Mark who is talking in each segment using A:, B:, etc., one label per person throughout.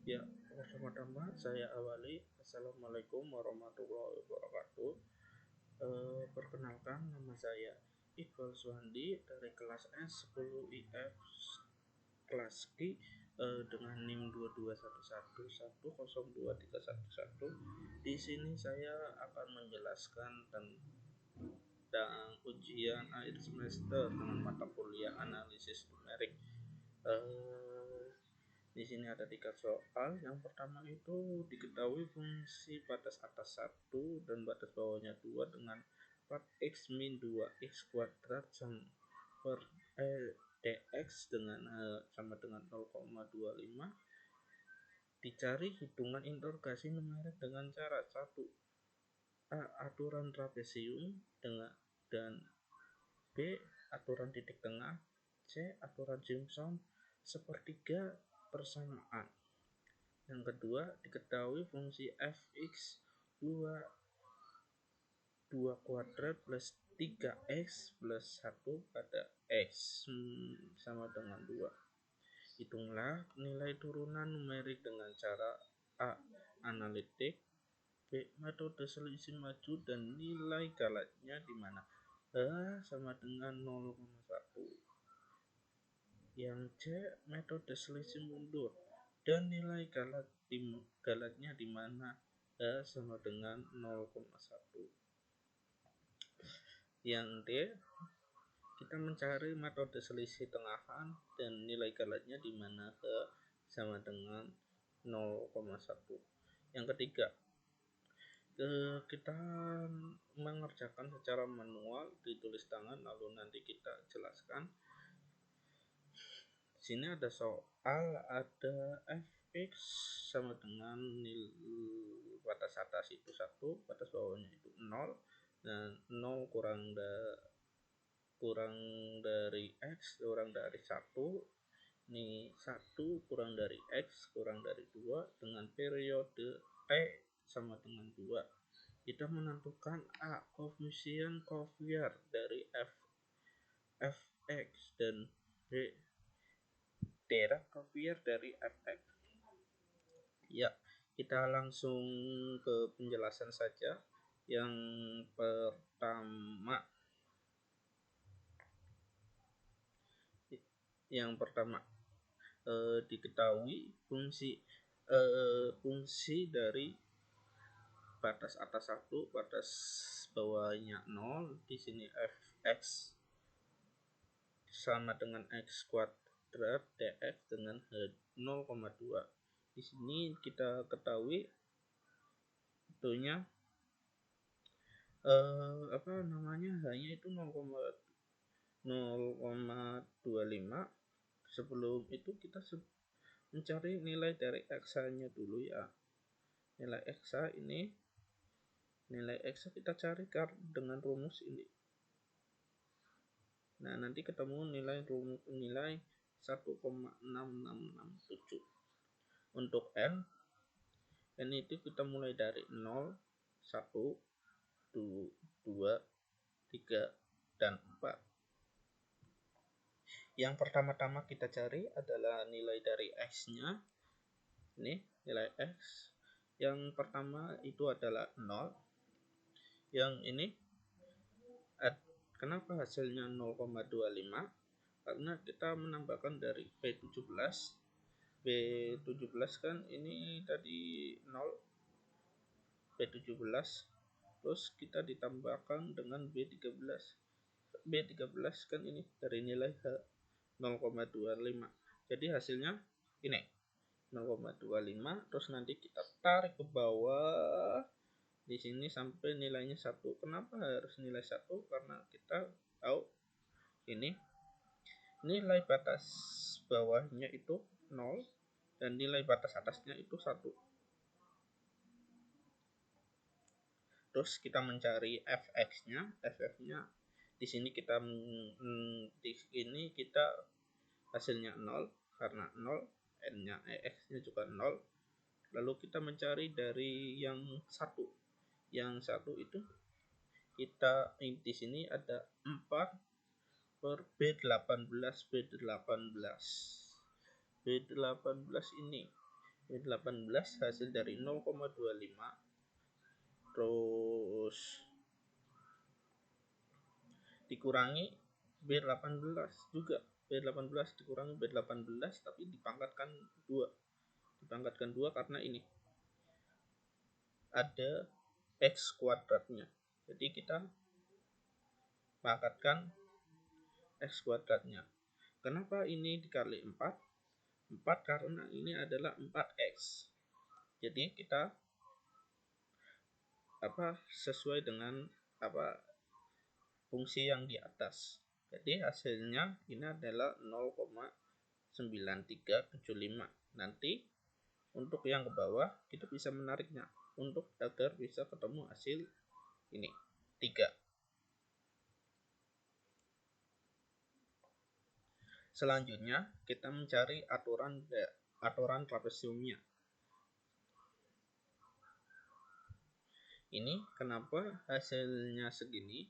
A: Ya, pertama-tama saya awali. Assalamualaikum warahmatullahi wabarakatuh. Perkenalkan, nama saya Iqbal Suhandi dari kelas S10 IF kelas Q dengan NIM 22111102311. Di sini saya akan menjelaskan tentang ujian akhir semester dengan mata kuliah analisis numerik. Di sini ada 3 soal. Yang pertama itu diketahui fungsi batas atas 1 dan batas bawahnya 2 dengan 4x min 2x kuadrat per dx dengan sama dengan 0,25. Dicari hitungan interogasi numerik dengan cara 1. A. Aturan trapesium dan B. Aturan titik tengah. C. Aturan Simpson sepertiga persamaan. Yang kedua, diketahui fungsi fx 2 kuadrat plus 3x plus 1 pada x sama dengan 2. Hitunglah nilai turunan numerik dengan cara A. Analitik, B. Metode selisih maju dan nilai galatnya di mana A sama dengan 0,1. Yang C. Metode selisih mundur dan nilai galatnya di mana A sama dengan 0,1. Yang D, kita mencari metode selisih tengahan dan nilai galatnya di mana H sama dengan 0,1. Yang ketiga, kita mengerjakan secara manual, ditulis tangan lalu nanti kita jelaskan. Di sini ada soal, ada fx sama dengan batas atas itu 1, batas bawahnya itu 0, dan 0 kurang dari x kurang dari 1. Ini 1 kurang dari x kurang dari 2 dengan periode t sama dengan 2. Kita menentukan A. Koefisien Fourier dari fx dan B. Dirac Fourier dari fx. Ya, kita langsung ke penjelasan saja. Yang pertama diketahui fungsi dari batas atas 1, batas bawahnya 0. Di sini fx sama dengan x kuadrat dx dengan 0,2. Di sini kita ketahui tentunya hanya itu 0,25. Sebelum itu kita mencari nilai dari x-nya dulu ya. Nilai x kita cari dengan rumus ini. Nah, nanti ketemu nilai 1,6667. Untuk n itu kita mulai dari 0, 1, 2, 3, dan 4. Yang pertama-tama kita cari adalah nilai dari x-nya. Ini nilai x. Yang pertama itu adalah 0. Yang ini kenapa hasilnya 0,25? Karena kita menambahkan dari B17. B17 kan ini tadi 0. B17 terus kita ditambahkan dengan B13. B13 kan ini dari nilai 0,25. Jadi hasilnya ini 0,25. Terus nanti kita tarik ke bawah di sini sampai nilainya 1. Kenapa harus nilai 1? Karena kita tahu ini nilai batas bawahnya itu 0 dan nilai batas atasnya itu 1. Terus kita mencari fx-nya. Fx-nya di sini kita hasilnya 0 karena 0, n-nya x-nya juga 0. Lalu kita mencari dari yang 1. Yang 1 itu kita di sini ada 4 per B18 ini B18 hasil dari 0,25 terus dikurangi B18 juga. B18 dikurangi B18 tapi dipangkatkan 2 karena ini ada X kuadratnya, jadi kita pangkatkan X kuadratnya. Kenapa ini dikali 4? 4 karena ini adalah 4X, jadi kita sesuai dengan fungsi yang di atas. Jadi hasilnya ini adalah 0,9375. Nanti untuk yang ke bawah kita bisa menariknya untuk agar bisa ketemu hasil ini 3. Selanjutnya kita mencari aturan trapesiumnya. Ini kenapa hasilnya segini?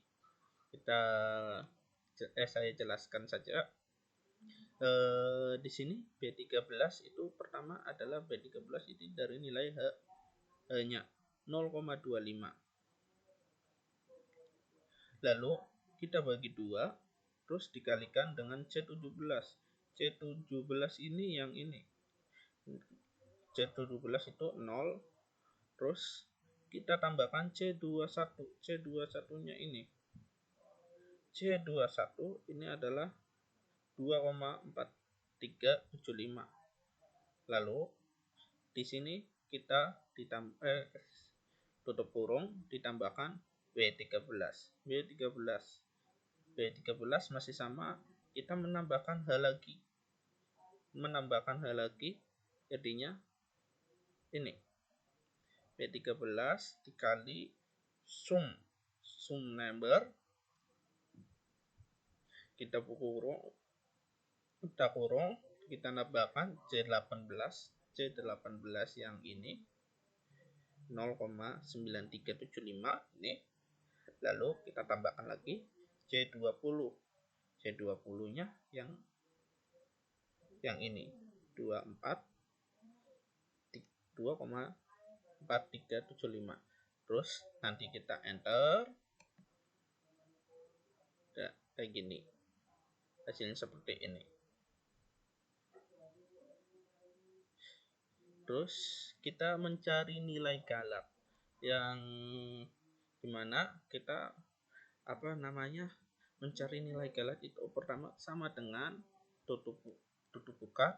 A: Saya jelaskan saja. Di sini B13 itu pertama adalah B13 itu dari nilai H-nya 0,25. Lalu kita bagi 2 terus dikalikan dengan C17. C17 ini yang ini. C17 itu 0, terus kita tambahkan C21. C21-nya ini. C21 ini adalah 2,4375. Lalu di sini kita tutup kurung ditambahkan B13. B13 masih sama, kita menambahkan H lagi, jadinya ini B13 dikali sum number, kita kurung, kita tambahkan C18 yang ini 0,9375 ini, lalu kita tambahkan lagi C20 nya yang ini 2,4375. terus nanti kita enter, kayak gini hasilnya seperti ini. Terus kita mencari nilai galat yang dimana kita mencari nilai galat itu pertama sama dengan tutup buka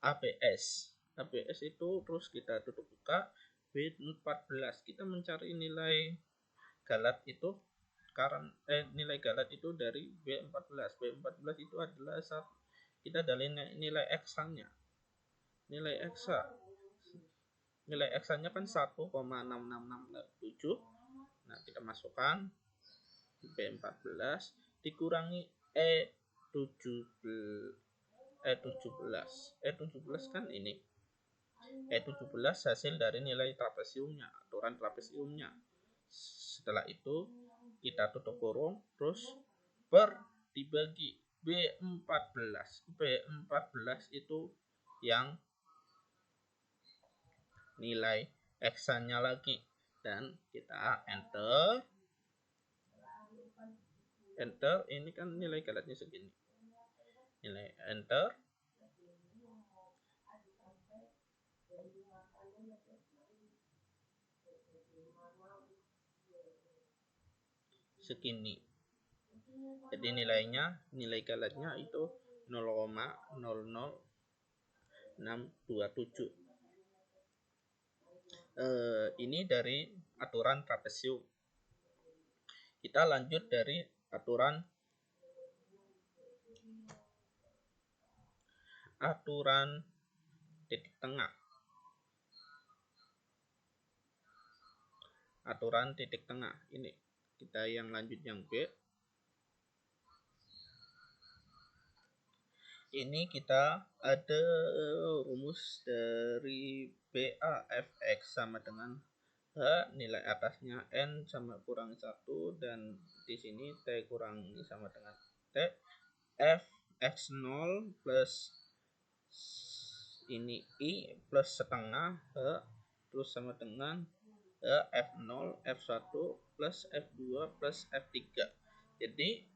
A: ABS itu, terus kita tutup buka B14. Kita mencari nilai galat itu nilai galat itu dari B14 itu adalah kita dari nilai X-nya. Nilai X-nya kan 1,6667. Nah, kita masukkan B14 dikurangi E17 kan ini. E17 hasil dari nilai trapesiumnya, aturan trapesiumnya. Setelah itu kita tutup kurung, terus dibagi B14. B14 itu yang nilai X-nya lagi, dan kita enter. Ini kan nilai galatnya segini, enter. Segini, jadi nilai galatnya itu 0,00627. Ini dari aturan trapesium. Kita lanjut dari aturan titik tengah. Aturan titik tengah ini kita yang lanjut yang B. Ini kita ada rumus dari BAfx sama dengan H, nilai atasnya N sama kurang 1, dan di sini T kurang sama dengan T. F X0 plus ini I plus setengah H plus sama dengan F0 F1 plus F2 plus F3. Jadi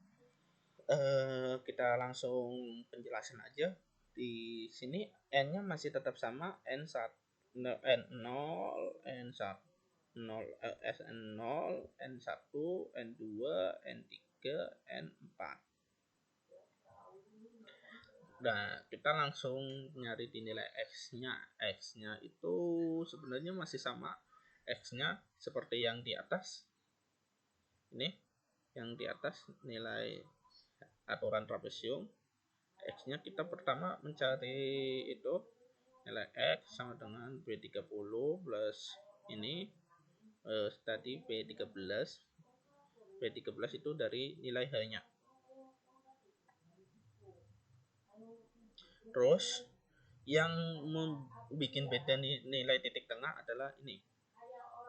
A: kita langsung penjelasan aja. Di sini n-nya masih tetap sama, n1 n0 n1 0 n0 n1 n2 n3 n4. Nah, kita langsung nyari di nilai x-nya. X-nya itu sebenarnya masih sama. X-nya seperti yang di atas. Ini yang di atas nilai aturan trapesium. X-nya kita pertama mencari itu nilai X sama dengan B30 plus ini tadi B13. B13 itu dari nilai H-nya. Terus yang membuat beda nilai titik tengah adalah ini.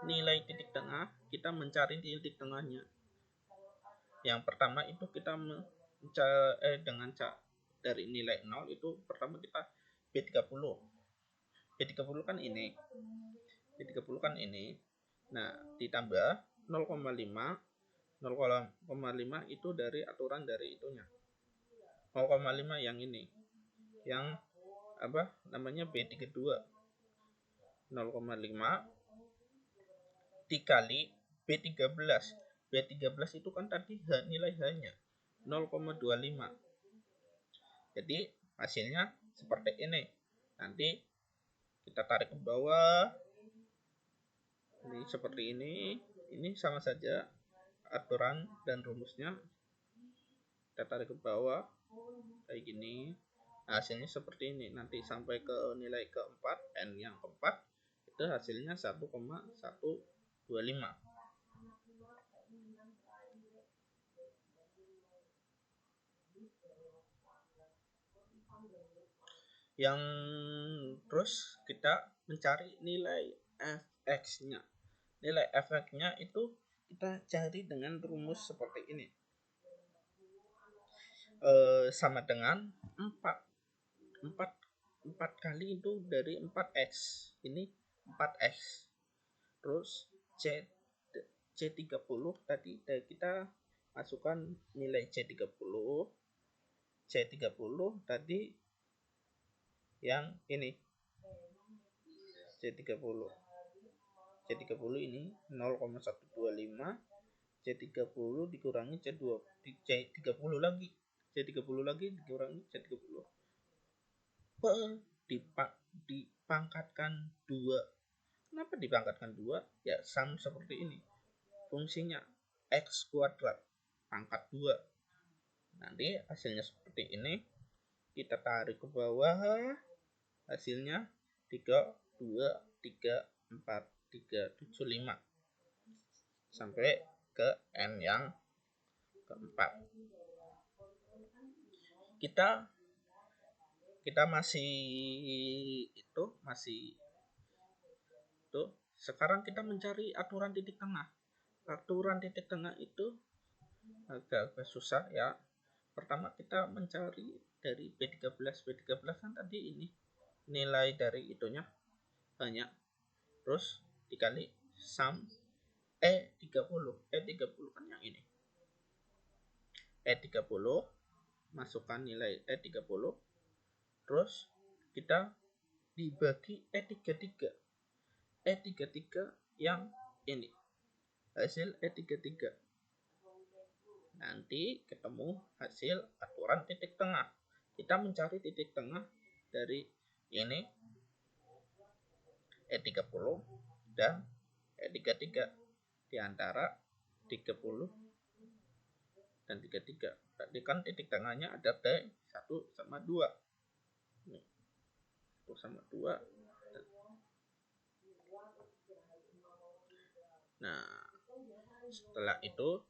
A: Nilai titik tengah, kita mencari titik tengahnya. Yang pertama itu kita dengan dari nilai 0 itu pertama kita B30. B30 kan ini. B30 kan ini. Nah, ditambah 0,5. 0,5 itu dari aturan dari itunya. 0,5 yang ini. Yang apa namanya B32. 0,5 dikali B13. B13 itu kan tadi nilai H-nya 0,25. Jadi hasilnya seperti ini. Nanti kita tarik ke bawah. Ini seperti ini. Ini sama saja aturan dan rumusnya. Kita tarik ke bawah kayak gini. Hasilnya seperti ini. Nanti sampai ke nilai keempat, n yang keempat, itu hasilnya 1,125. Yang terus kita mencari nilai fx-nya. Nilai fx-nya itu kita cari dengan rumus seperti ini. Sama dengan 4 kali itu dari 4x. Ini 4x. Terus C30 tadi kita masukkan nilai C30 tadi yang ini C30 ini 0,125. C30 dikurangi C30 lagi dikurangi C30 dipangkatkan 2. Kenapa dipangkatkan 2? Ya sama seperti ini. Fungsinya x kuadrat pangkat 2. Nanti hasilnya seperti ini. Kita tarik ke bawah. Hasilnya 3, 2, 3, 4, 3, 7, 5. Sampai ke n yang keempat. Kita masih sekarang kita mencari aturan titik tengah. Aturan titik tengah itu agak susah ya. Pertama kita mencari dari B13 kan tadi ini nilai dari itunya banyak. Terus dikali sum E30 kan yang ini. E30 masukkan nilai E30. Terus kita dibagi E33. E33 yang ini. Hasil E33. Nanti ketemu hasil aturan titik tengah. Kita mencari titik tengah dari ini E30 dan E33 di antara 30 dan 33. Tadi kan titik tengahnya ada T1 sama 2. 1 sama 2. Nah, setelah itu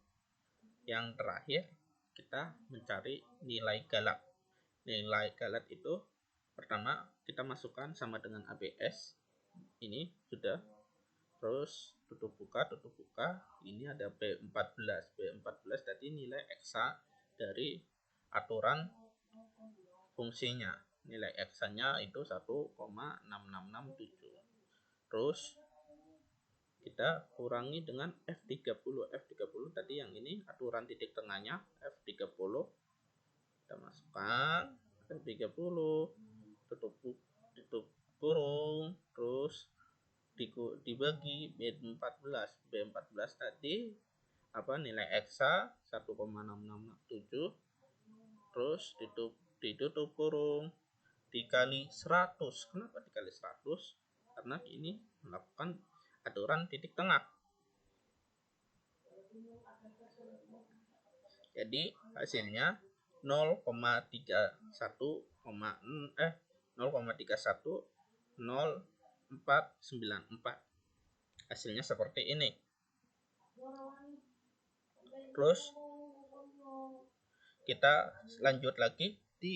A: yang terakhir kita mencari nilai galat. Nilai galat itu pertama kita masukkan sama dengan ABS. Ini sudah. Terus tutup buka. Ini ada B14. Tadi nilai eksa dari aturan fungsinya. nilai X-nya itu 1,6667. Terus kita kurangi dengan F30. F30 tadi yang ini aturan titik tengahnya F30. Kita masukkan F30, tutup kurung, terus dibagi B14. B14 tadi apa nilai X-nya 1,6667, terus ditutup kurung dikali 100. Kenapa dikali 100? Karena ini melakukan aturan titik tengah. Jadi hasilnya 0,310494. Hasilnya seperti ini. Terus kita lanjut lagi di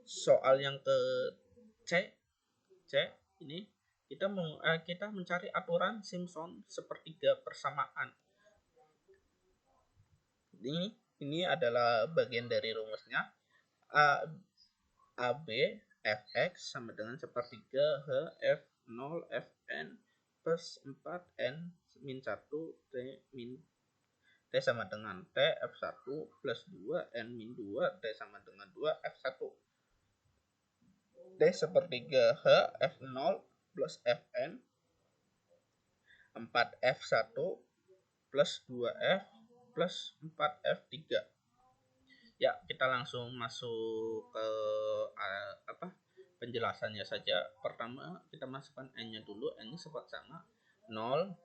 A: soal yang ke C ini kita mencari aturan Simpson sepertiga persamaan. Ini adalah bagian dari rumusnya. AB Fx sama dengan sepertiga H Fn plus 4n min 1 T sama dengan T F1 plus 2 N min 2 T sama dengan 2 F1. T sepertiga H F0 plus Fn 4F1 plus 2F plus 4F3. Ya, kita langsung masuk ke penjelasannya saja. Pertama kita masukkan N-nya dulu. N-nya sama 0,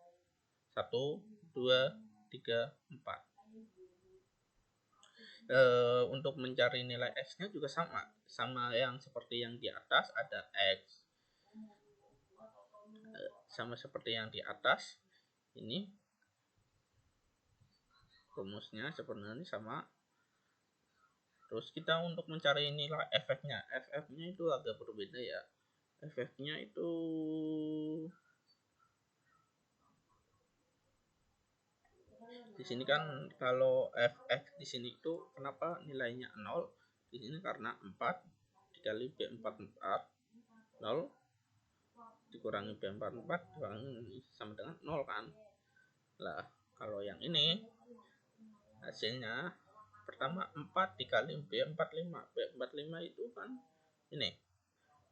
A: 1, 2, 3, 4. Untuk mencari nilai X-nya juga sama yang seperti yang di atas, ada X sama seperti yang di atas. Ini rumusnya sebenarnya sama. Terus kita untuk mencari nilai efeknya itu agak berbeda ya. Efeknya itu di sini kan kalau fx di sini itu kenapa nilainya 0? Di sini karena 4 dikali B44 0 dikurangi B44 sama dengan 0 kan. Lah, kalau yang ini hasilnya pertama 4 dikali B45. B45 itu kan ini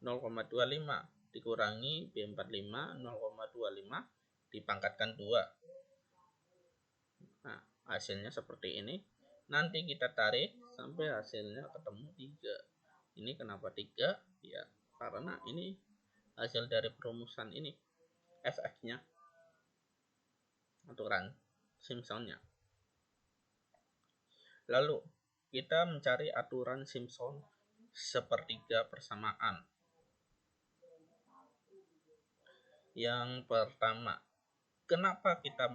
A: 0,25 dikurangi B45 0,25 dipangkatkan 2. Nah, hasilnya seperti ini. Nanti kita tarik sampai hasilnya ketemu 3. Ini kenapa 3? Ya, karena ini hasil dari perumusan ini Fx-nya, aturan Simpson-nya. Lalu kita mencari aturan Simpson sepertiga persamaan. Yang pertama, kenapa kita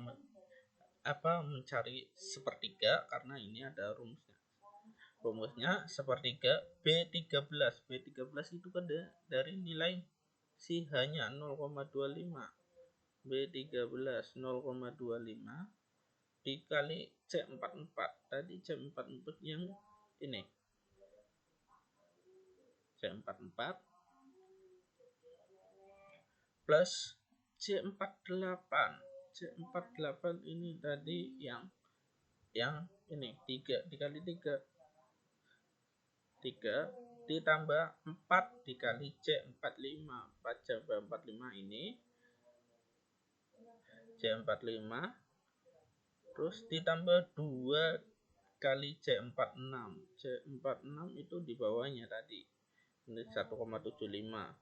A: mencari sepertiga? Karena ini ada rumusnya. Rumusnya sepertiga B13. B13 itu kan dari nilai si hanya 0,25. B13 0,25 dikali C44. Tadi C44 yang ini. C44 plus C48. C48 ini tadi yang ini 3 dikali 3 ditambah 4 dikali C45. C45 ini C45 terus ditambah 2 kali C46. C46 itu di bawahnya tadi ini 1,75,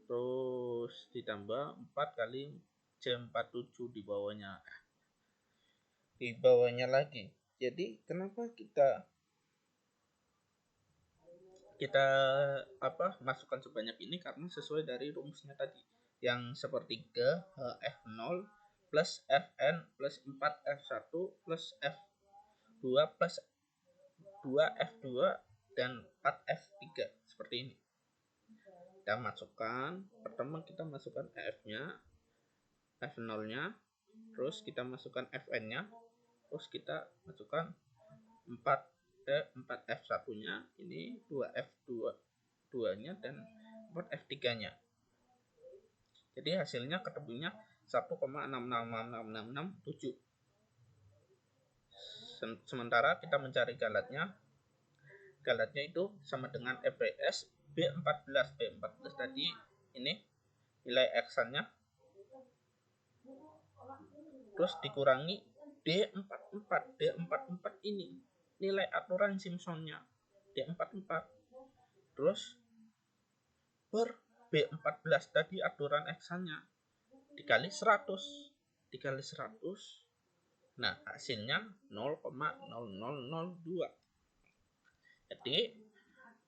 A: terus ditambah 4 kali C47 di bawahnya lagi. Jadi kenapa kita masukkan sebanyak ini? Karena sesuai dari rumusnya tadi yang sepertiga F0 plus Fn plus 4F1 plus F2 plus 2F2 dan 4F3 seperti ini. Kita masukkan, pertama kita masukkan F-nya, F0-nya, terus kita masukkan Fn-nya, terus kita masukkan 4 4F1 nya ini 2F2 nya dan 4F3 nya. Jadi hasilnya ketemunya 1,666667. Sementara kita mencari galatnya itu sama dengan FPS B14 tadi ini nilai X-nya terus dikurangi D44 ini nilai aturan Simpsonnya D44 terus per B14 tadi aturan X-nya dikali 100 nah hasilnya 0,0002. Jadi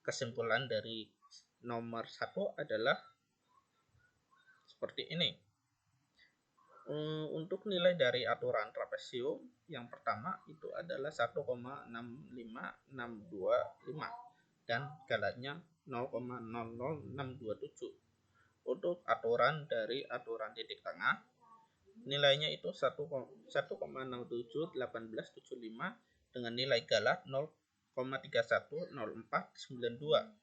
A: kesimpulan dari nomor 1 adalah seperti ini. Untuk nilai dari aturan trapesium yang pertama itu adalah 1,65625 dan galatnya 0,00627. Untuk aturan dari aturan titik tengah nilainya itu 1,671875 dengan nilai galat 0,310492.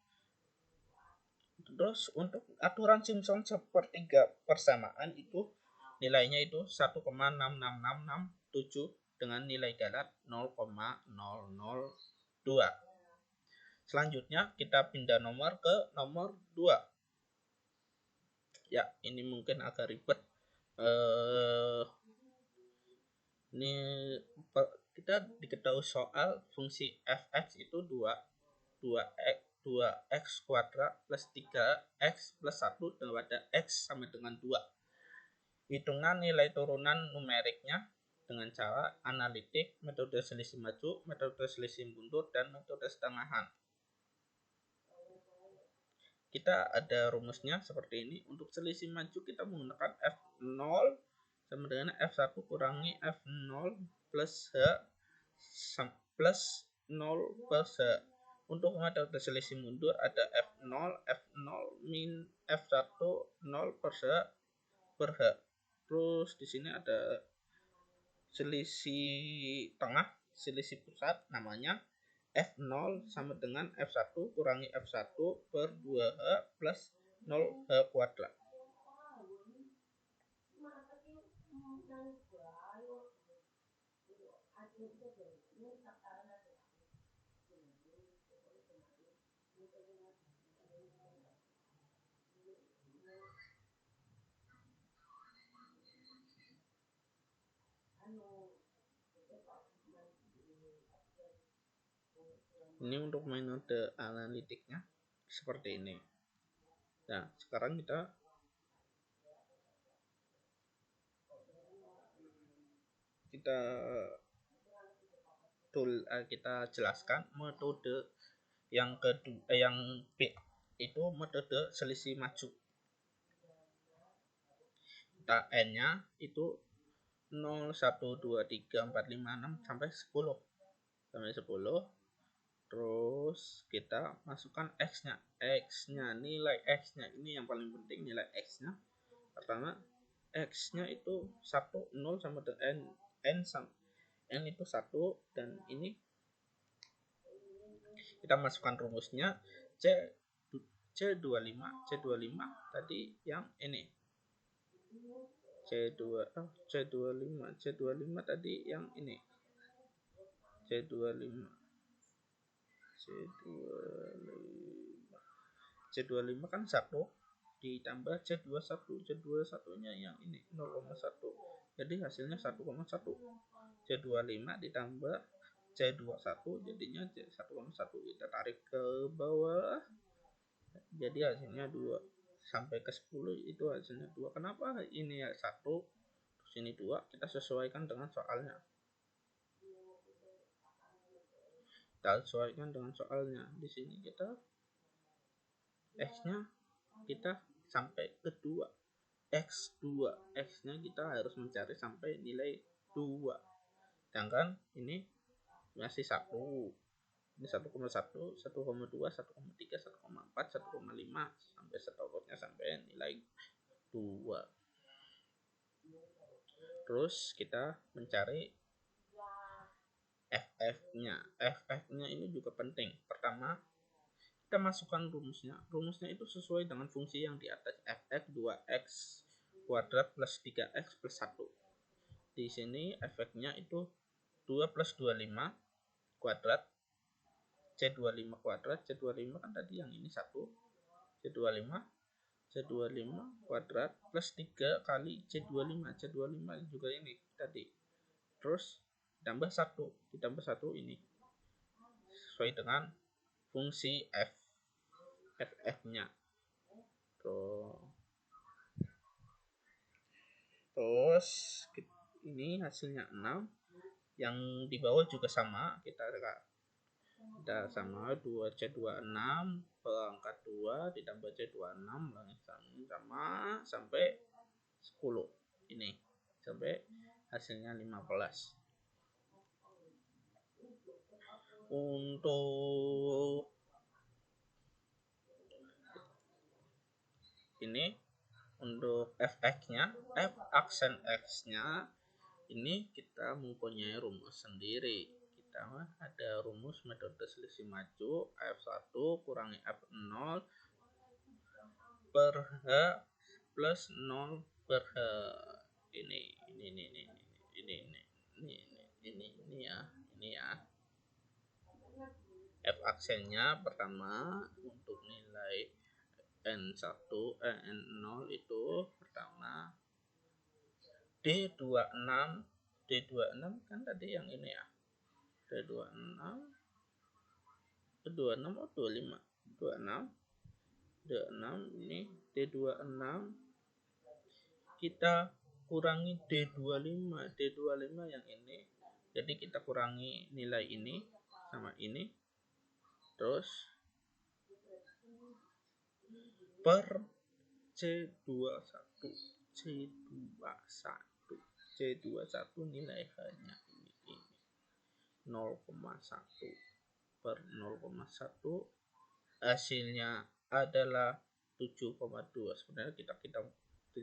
A: Terus untuk aturan Simpson sepertiga persamaan itu nilainya itu 1,66667 dengan nilai galat 0,002. Selanjutnya kita pindah nomor ke nomor 2. Ya, ini mungkin agak ribet. Ini kita diketahui soal fungsi fx itu 2x kuadrat plus 3x plus 1 pada x sama dengan 2. Hitungan nilai turunan numeriknya dengan cara analitik, metode selisih maju, metode selisih mundur, dan metode setengahan. Kita ada rumusnya seperti ini. Untuk selisih maju kita menggunakan F0 sama dengan F1 kurangi F0 plus H plus 0 plus H. Untuk metode selisih mundur ada F0 min F1 0 per H per H. Terus di sini ada selisih tengah, selisih pusat namanya F0 sama dengan F1 kurangi F1 per 2H plus 0H kuadrat. Ini untuk metode analitiknya seperti ini. Nah, sekarang kita jelaskan metode yang kedua, yang B itu metode selisih maju. Kita N-nya itu 0, 1, 2, 3, 4, 5, 6 sampai 10. Terus kita masukkan X-nya. Nilai X-nya ini yang paling penting, nilai X-nya. Pertama, X-nya itu 1, 0 sama dengan N itu 1 dan ini kita masukkan rumusnya C25 tadi yang ini. C25 tadi yang ini. C25 kan 1 ditambah C21 nya yang ini 0,1 jadi hasilnya 1,1. C25 ditambah C21 jadinya C1,1. Kita tarik ke bawah jadi hasilnya 2 sampai ke 10 itu hasilnya 2. Kenapa ini 1 terus ini 2? Kita sesuaikan dengan soalnya. Di sini kita X-nya kita sampai ke 2. X-nya kita harus mencari sampai nilai 2. Sedangkan ini masih 1. Ini 1,1, 1,2, 1,3, 1,4, 1,5 sampai seterusnya sampai nilai 2. Terus kita mencari FF-nya ini juga penting. Pertama, kita masukkan rumusnya. Rumusnya itu sesuai dengan fungsi yang di atas. Fx 2x kuadrat plus 3x plus 1. Di sini efeknya itu 2 plus 25 kuadrat C25 kuadrat. C25 kan tadi yang ini 1. C25 kuadrat plus 3 kali C25. C25 juga ini tadi. Terus ditambah 1 ini sesuai dengan fungsi ff-nya. Terus ini hasilnya 6. Yang di bawah juga sama, kita sama 2C26 pangkat 2 ditambah C26 sama sampai 10. Ini sampai hasilnya 15. Untuk ini, untuk fx-nya, f aksen x-nya ini kita mempunyai rumus sendiri. Kita ada rumus metode selisih maju f1 kurangi f0 per h plus 0 per h. Ini ya. F aksennya pertama untuk nilai n1 n0 itu pertama D26 kan tadi yang ini ya. D26 oh 25 26 ini D26 kita kurangi D25 yang ini. Jadi kita kurangi nilai ini sama ini. Terus per C21 nilai hanya ini 0,1 per 0,1 hasilnya adalah 7,2. Sebenarnya kita 672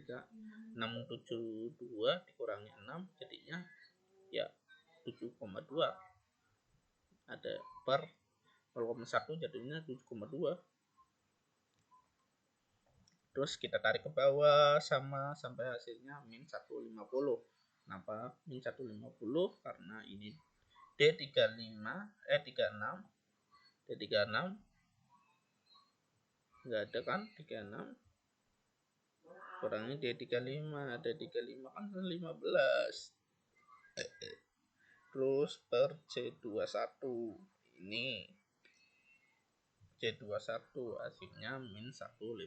A: dikurangi 6 jadinya ya 7,2. Ada per 0,1 jadinya 7,2. Terus kita tarik ke bawah sama sampai hasilnya min 150. Kenapa min 150? Karena ini D36 nggak ada kan, 36 kurangi D35 kan 15. Terus per C21 ini C21 hasilnya min 150.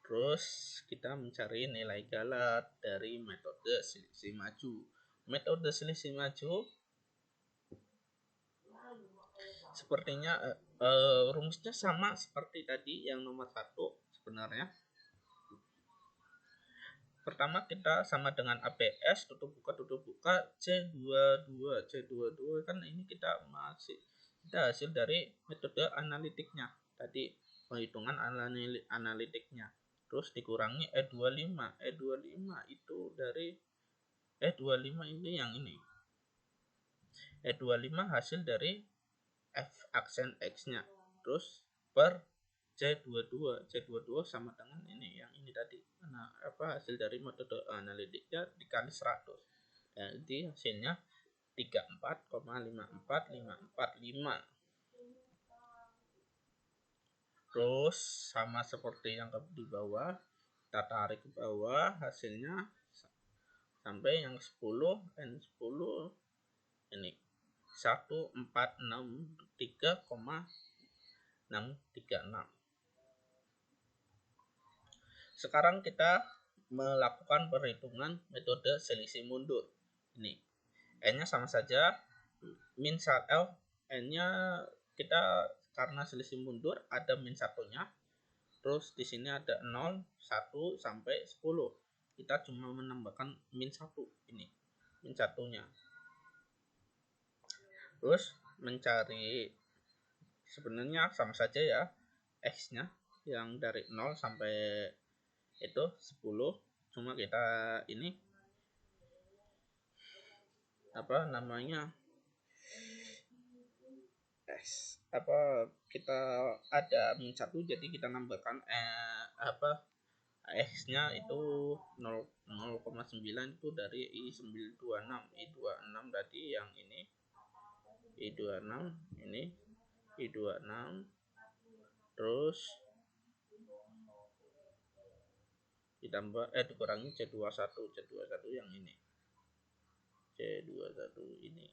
A: Terus kita mencari nilai galat dari metode selisih maju. Metode selisih maju sepertinya rumusnya sama seperti tadi yang nomor 1 sebenarnya. Pertama kita sama dengan APS tutup buka C22 kan ini kita hasil dari metode analitiknya tadi, penghitungan analitiknya. Terus dikurangi E25 itu dari E25 ini yang ini. E25 hasil dari F aksen X-nya. Terus per C22 sama dengan ini yang ini tadi. Nah, hasil dari metode analitiknya dikali 100. Jadi hasilnya 34,54545. Terus sama seperti yang di bawah, kita tarik ke bawah hasilnya sampai yang 10 N10 ini 1463,636. Sekarang kita melakukan perhitungan metode selisih mundur. Ini N-nya sama saja, min N-nya kita karena selisih mundur ada min 1-nya. Terus di sini ada 0, 1 sampai 10. Kita cuma menambahkan min 1 ini. Min 1-nya. Terus mencari sebenarnya sama saja ya X-nya yang dari 0 sampai itu 10, cuma kita ini kita ada min 1, jadi kita nambahkan x nya itu 0,9 itu dari I926. I26 tadi yang ini I26, ini I26, terus ditambah dikurangi C21 yang ini, C21 ini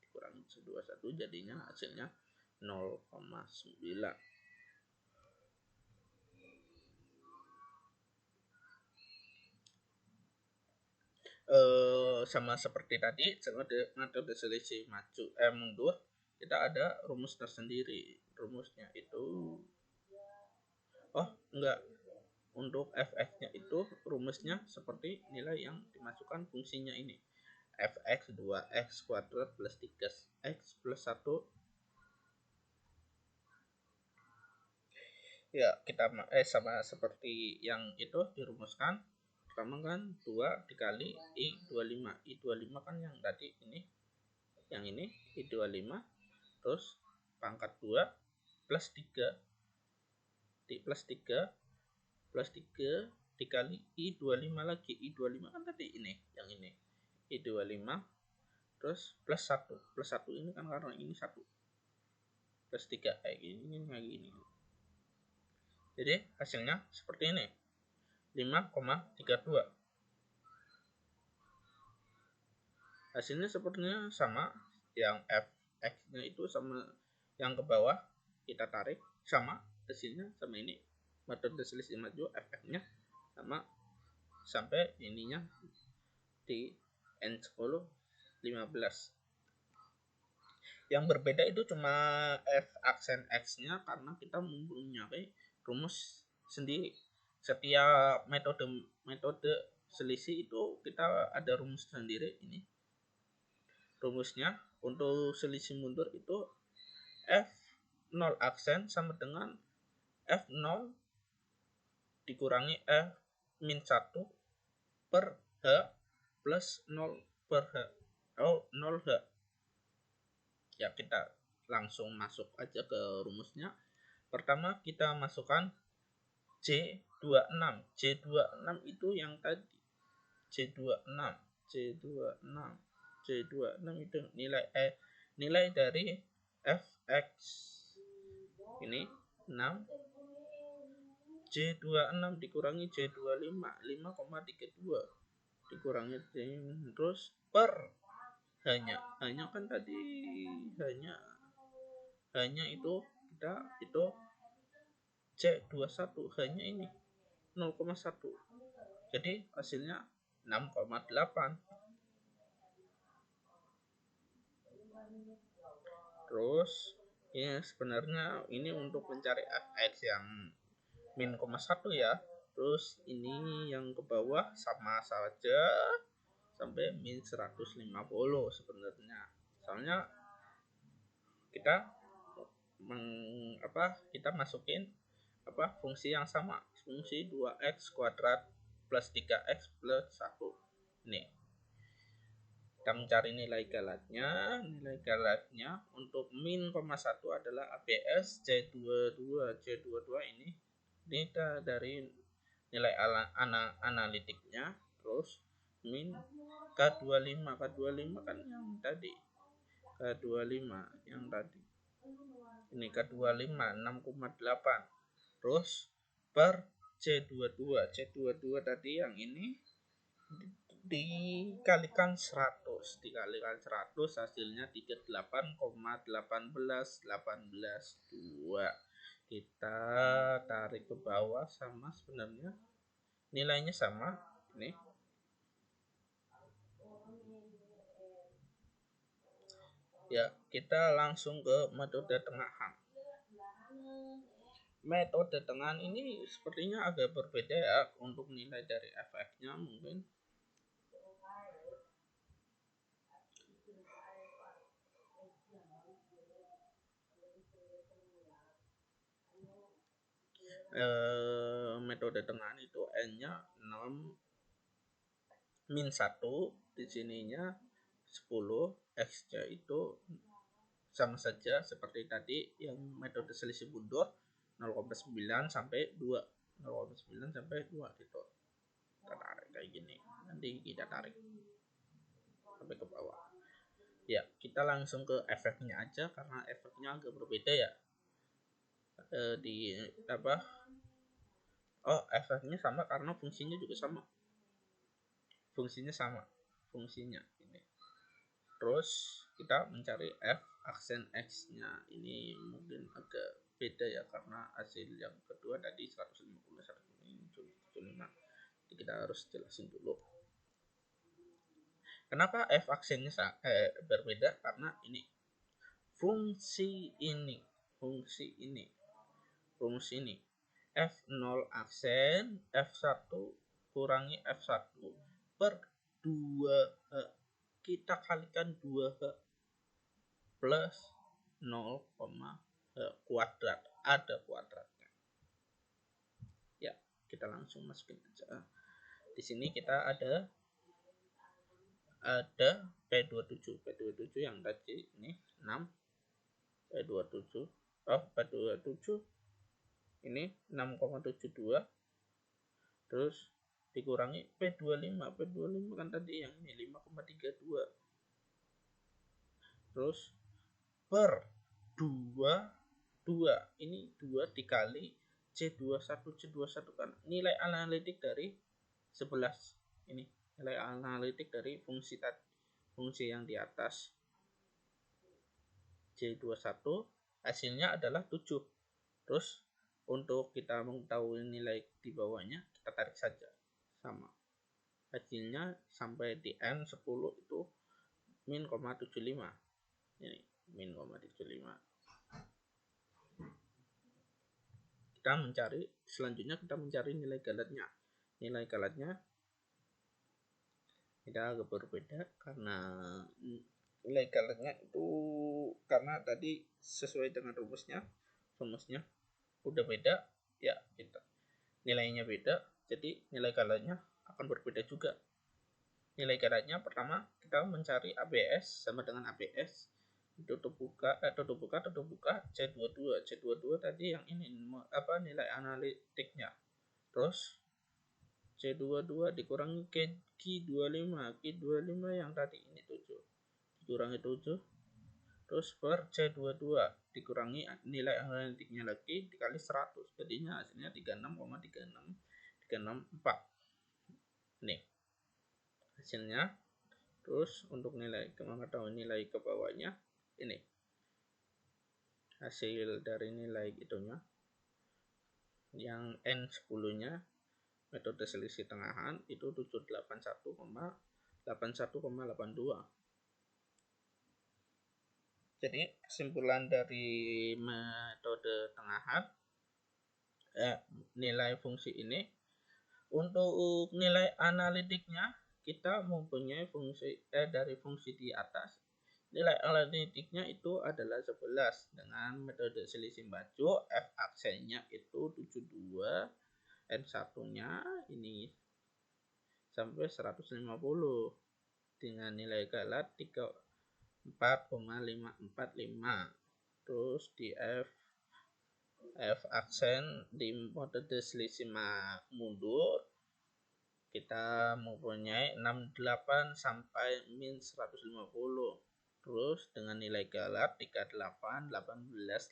A: dikurangi C21, jadinya hasilnya 0,9. Sama seperti tadi metode selisih maju mundur, kita ada rumus tersendiri. Rumusnya itu untuk fx-nya itu rumusnya seperti nilai yang dimasukkan fungsinya ini, fx 2x kuadrat plus 3x plus 1. Ya, kita sama seperti yang itu dirumuskan. Pertama kan 2 dikali I25. I25 kan yang tadi ini, yang ini I25, terus pangkat 2 plus 3 dikali I25 lagi. I25 kan tadi ini, yang ini I25, terus plus 1. Plus 1 ini kan karena ini 1. Plus 3 kayak gini lagi ini. Jadi hasilnya seperti ini, 5,32. Hasilnya sepertinya sama, yang fx-nya itu sama yang ke bawah kita tarik, sama hasilnya sama ini. Metode selisih maju fx-nya sama sampai ininya di N10 15. Yang berbeda itu cuma f aksen x-nya, karena kita mempunyai rumus sendiri. Setiap metode selisih itu kita ada rumus sendiri. Ini rumusnya untuk selisih mundur itu f0 aksen sama dengan f0 dikurangi f-1 per h plus 0 per h 0 h. Ya, kita langsung masuk aja ke rumusnya. Pertama kita masukkan C26. C26 itu yang tadi, C26 itu nilai dari fx ini 6, C26 dikurangi C25 5,32 dikurangi terus per hanya kan tadi hanya itu kita itu C21, hanya ini 0,1, jadi hasilnya 6,8. Terus ya sebenarnya ini untuk mencari fx yang min 1 ya. Terus ini yang ke bawah sama saja sampai min 150 sebenarnya. Soalnya kita kita masukin fungsi yang sama, fungsi 2x kuadrat plus 3x plus 1. Ini kita mencari nilai galatnya untuk min 1 adalah ABS C22 ini dari nilai analitiknya. Terus min K25 kan yang tadi, K25 yang tadi ini K25 6,8, terus per C22 tadi yang ini dikalikan 100 hasilnya 38,18 kita tarik ke bawah, sama sebenarnya nilainya sama ini. Ya, kita langsung ke metode tengahan. Metode tengahan ini sepertinya agak berbeda ya untuk nilai dari fx-nya. Mungkin metode tengahan itu n-nya 6 min 1, di sininya 10, x-nya itu sama saja seperti tadi yang metode selisih mundur 0,9 sampai 2, 0,9 sampai 2 gitu. Kita tarik kayak gini, nanti kita tarik sampai ke bawah. Ya, kita langsung ke efeknya aja karena efeknya agak berbeda ya. Di apa? Oh, efeknya sama karena fungsinya juga sama. Fungsinya sama. Fungsinya ini. Terus kita mencari F aksen X-nya. Ini mungkin agak beda ya karena hasil yang kedua tadi 150 175. Jadi kita harus jelasin dulu. Kenapa F aksennya berbeda? Karena ini fungsi ini F0 aksen F1 kurangi F1 per 2H, kita kalikan 2H plus 0, H kuadrat, ada kuadratnya. Ya, kita langsung masukin aja. Di sini kita ada P27 yang tadi ini 6, P27 ini 6,72, terus dikurangi P25 kan tadi yang ini 5,32, terus per 2 ini 2 dikali C21 kan nilai analitik dari 11, ini nilai analitik dari fungsi yang di atas C21, hasilnya adalah 7. Terus untuk kita mengetahui nilai di bawahnya kita tarik saja sama, hasilnya sampai di N10 itu min 0,75, ini min 0,75. Selanjutnya kita mencari nilai galatnya kita agak berbeda karena nilai galatnya itu karena tadi sesuai dengan rumusnya udah beda ya, kita nilainya beda, jadi nilai galatnya akan berbeda juga. Nilai galatnya pertama kita mencari ABS sama dengan ABS, tutup buka C22 tadi yang ini nilai analitiknya, terus C22 dikurangi Q25 yang tadi ini 7 dikurangi 7, terus per C22 dikurangi nilai analitiknya lagi dikali 100, jadinya hasilnya 36,36364 nih hasilnya. Terus untuk mengetahui nilai ke bawahnya, ini hasil dari nilai itunya yang N10 nya metode selisih tengahan itu 781,81,82. Jadi kesimpulan dari metode tengahan nilai fungsi ini, untuk nilai analitiknya kita mempunyai dari fungsi di atas, nilai analitiknya itu adalah 11 dengan metode selisih baju, F aksennya itu 72, N1 nya ini sampai 150 dengan nilai galat 4,545. Terus di F aksen di metode selisih mundur kita mempunyai 68 sampai min 150. Terus dengan nilai galat 38, 18,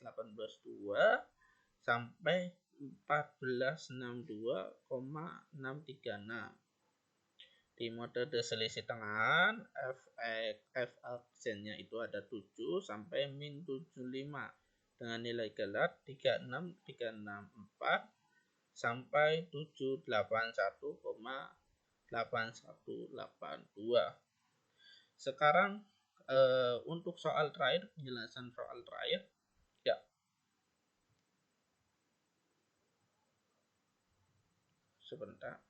A: 2 sampai 1462,636. Di metode selisih tengahan F aksennya itu ada 7 sampai min 75 dengan nilai galat 36, 364 sampai 781,8182. Sekarang untuk penjelasan soal terakhir ya. Sebentar.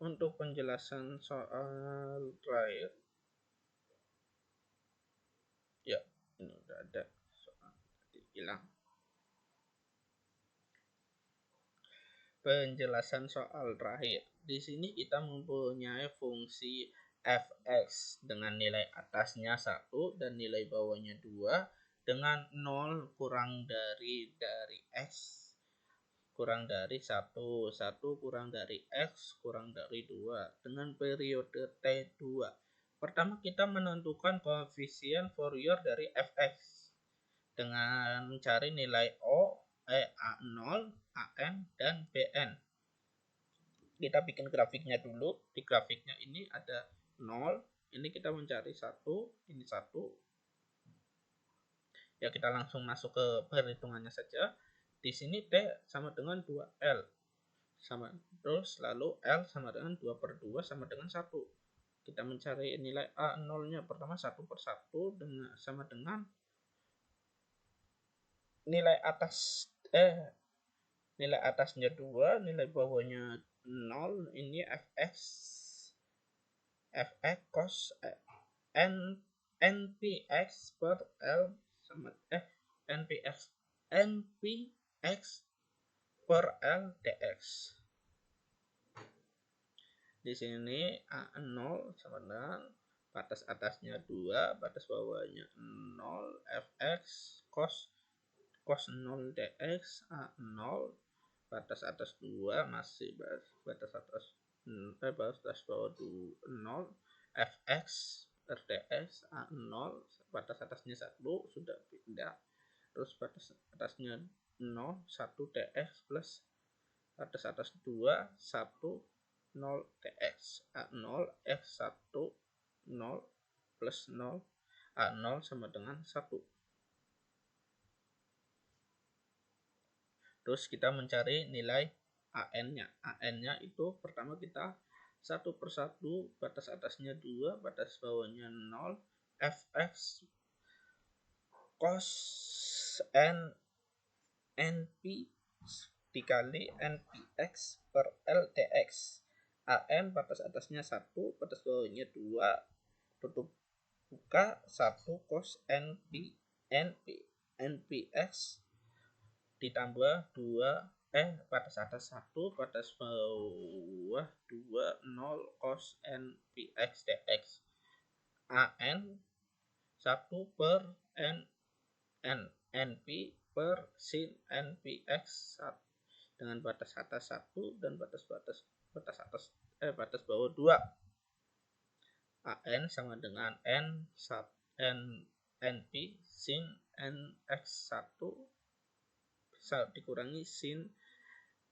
A: Untuk penjelasan soal terakhir ya, ini udah ada soal tadi hilang. penjelasan soal terakhir. Di sini kita mempunyai fungsi fx dengan nilai atasnya 1 dan nilai bawahnya 2 dengan 0 kurang dari x kurang dari 1, 1 kurang dari x kurang dari 2 dengan periode T2. Pertama kita menentukan koefisien Fourier dari fx dengan mencari nilai A0, AN, dan BN. Kita bikin grafiknya dulu. Di grafiknya ini ada 0, ini kita mencari 1, ini 1. Ya kita langsung masuk ke perhitungannya saja. Di sini T sama dengan 2L. Terus lalu L sama dengan 2/2 sama dengan 1. Kita mencari nilai A0-nya pertama 1/1 sama dengan nilai atasnya 2, nilai bawahnya 0. Ini fx cos npx per L sama npx per L dx. Di sini A0 sama dengan batas atasnya 2, batas bawahnya 0, fx cos 0 dx, A0 batas atas 2 masih batas atas batas bawah 0, fx per dx, A0 batas atasnya 1 sudah pindah, terus batas atasnya 0, 1 dx plus batas atas 2, 1, 0 dx, A0 f1 0 plus 0, A0 sama dengan 1. Terus kita mencari nilai AN-nya. AN-nya itu pertama kita 1/1, batas atasnya 2, batas bawahnya 0, fx cos np dikali npx per L dx. AN batas atasnya 1, batas bawahnya 2, tutup buka 1 cos npx ditambah 2 batas atas 1, batas bawah 2, 0 cos npx dx. AN 1 per np per sin npx dengan batas atas 1 dan batas bawah 2. AN sama dengan np sin nx1 bisa dikurangi sin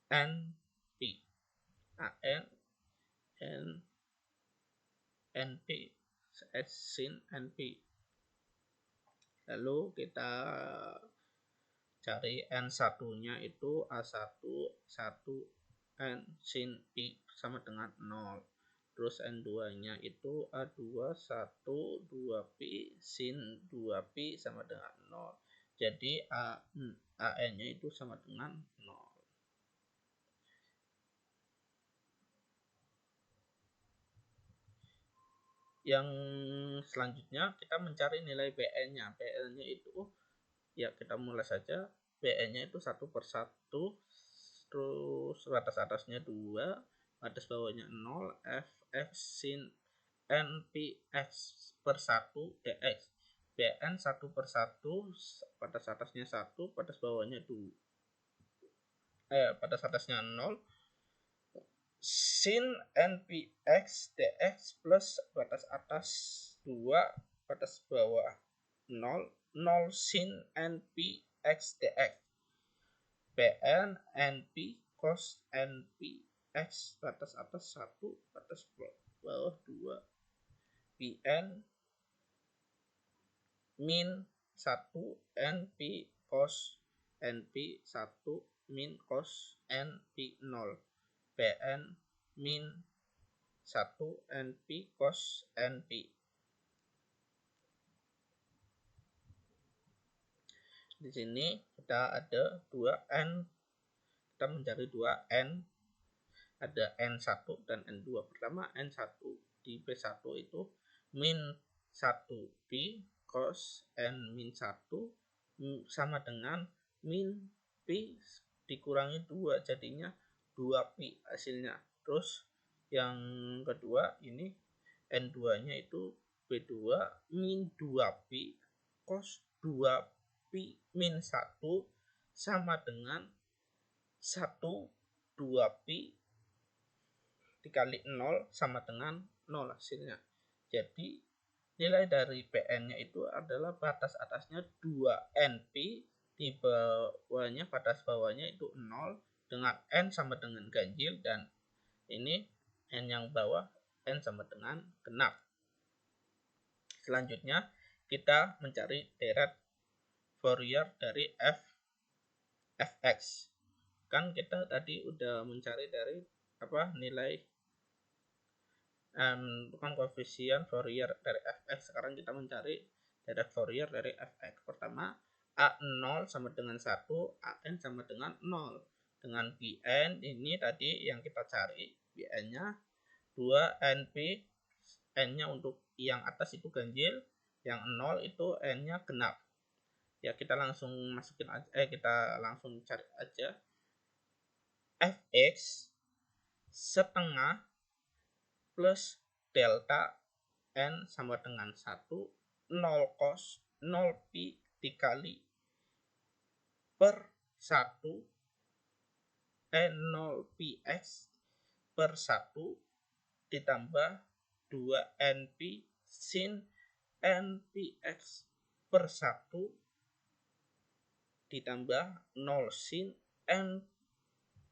A: np. AN np sin np. Lalu kita cari n1-nya itu A1 1 n sin pi sama dengan 0. Terus n2-nya itu A2 1 2pi sin 2pi sama dengan 0. Jadi AN-nya itu sama dengan 0. Yang selanjutnya kita mencari nilai BN-nya. BN-nya itu ya kita mulai saja. BN-nya itu 1/1, terus batas atasnya 2, batas bawahnya 0, fx sin npx per 1 dx. BN 1/1, batas atasnya 1, batas bawahnya 2, batas atasnya 0, sin npx dx plus batas atas 2, batas bawah 0, 0 sin npx dx. BN np cos npx batas atas 1, batas bawah 2, BN min 1 np cos np 1 min cos np 0. BN min 1 np cos np. Di sini kita ada 2n, kita mencari 2n, ada n1 dan n2. Pertama n1 di p1 itu min 1 pi cos n min 1 sama dengan min pi dikurangi 2, jadinya 2pi hasilnya. Terus yang kedua ini N2 nya itu B2 min 2pi cos 2pi min 1 sama dengan 1 2pi dikali 0 sama dengan 0 hasilnya. Jadi nilai dari Pn nya itu adalah batas atasnya 2np, di bawahnya batas bawahnya itu 0 dengan n sama dengan ganjil, dan ini n yang bawah n sama dengan genap. Selanjutnya kita mencari deret Fourier dari fx. Kan kita tadi udah mencari dari nilai bukan koefisien Fourier dari fx. Sekarang kita mencari deret Fourier dari fx. Pertama, a0 sama dengan 1, an sama dengan 0. Dengan bn ini tadi yang kita cari, bn nya 2np, n nya untuk yang atas itu ganjil, yang 0 itu n nya genap. Ya, kita langsung masukin aja, kita langsung cari aja. fx setengah plus delta n sama dengan 1, 0 cos 0 pi dikali per 1, 0 pi x per 1 ditambah 2 np sin npx per 1 ditambah 0 sin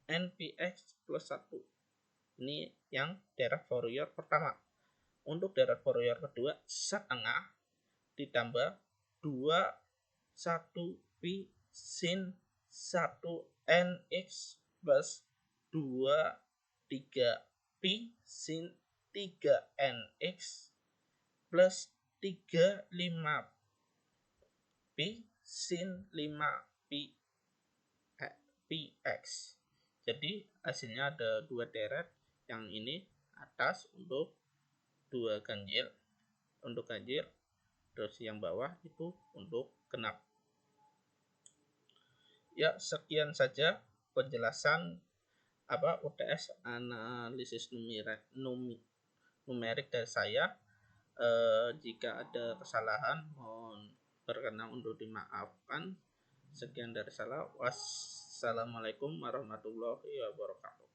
A: npx plus 1. Ini yang deret Fourier pertama. Untuk deret Fourier kedua, setengah ditambah 2 1 pi sin 1 nx plus 2 3 pi sin 3 nx plus 3 5 pi sin 5 pi x. Jadi hasilnya ada 2 deret, yang ini atas untuk 2 ganjil, untuk ganjil, terus yang bawah itu untuk genap. Ya, sekian saja penjelasan UTS analisis numerik dari saya. Jika ada kesalahan mohon berkenan untuk dimaafkan. Sekian dari saya. Wassalamualaikum warahmatullahi wabarakatuh.